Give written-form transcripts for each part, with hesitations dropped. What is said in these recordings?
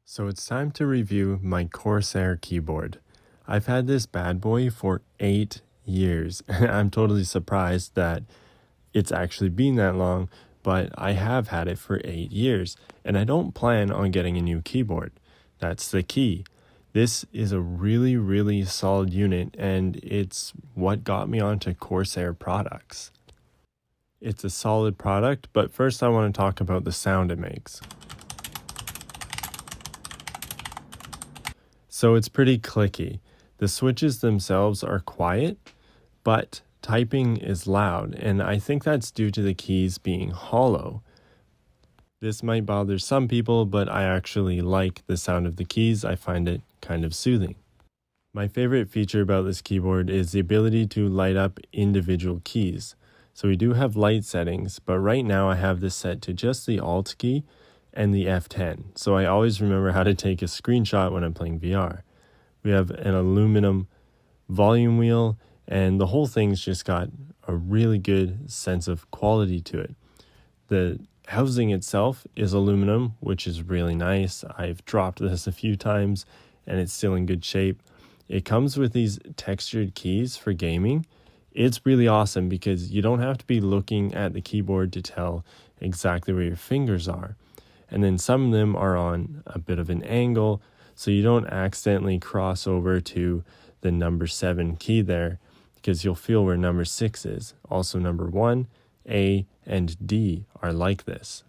So it's time to review my Corsair keyboard. I've had this bad boy for 8 years. I'm totally surprised that it's actually been that long, but I have had it for 8 years, and I don't plan on getting a new keyboard. That's the key. This is a really, really solid unit, and it's what got me onto Corsair products. It's a solid product, but first I want to talk about the sound it makes. So it's pretty clicky. The switches themselves are quiet, but typing is loud, and I think that's due to the keys being hollow. This might bother some people, but I actually like the sound of the keys. I find it kind of soothing. My favorite feature about this keyboard is the ability to light up individual keys. So we do have light settings, but right now I have this set to just the Alt key and the F10. So I always remember how to take a screenshot when I'm playing VR. We have an aluminum volume wheel, and the whole thing's just got a really good sense of quality to it. The housing itself is aluminum, which is really nice. I've dropped this a few times and it's still in good shape. It comes with these textured keys for gaming. It's really awesome because you don't have to be looking at the keyboard to tell exactly where your fingers are. And then some of them are on a bit of an angle, so you don't accidentally cross over to the number 7 key there, because you'll feel where number 6 is. Also number 1, A, and D are like this.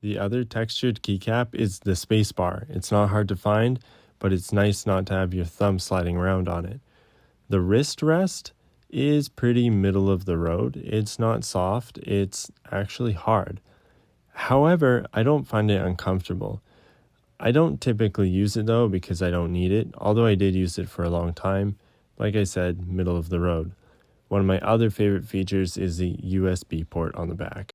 The other textured keycap is the spacebar. It's not hard to find, but it's nice not to have your thumb sliding around on it. The wrist rest is pretty middle of the road. It's not soft, it's actually hard. However, I don't find it uncomfortable. I don't typically use it though because I don't need it, although I did use it for a long time. Like I said, middle of the road. One of my other favorite features is the USB port on the back.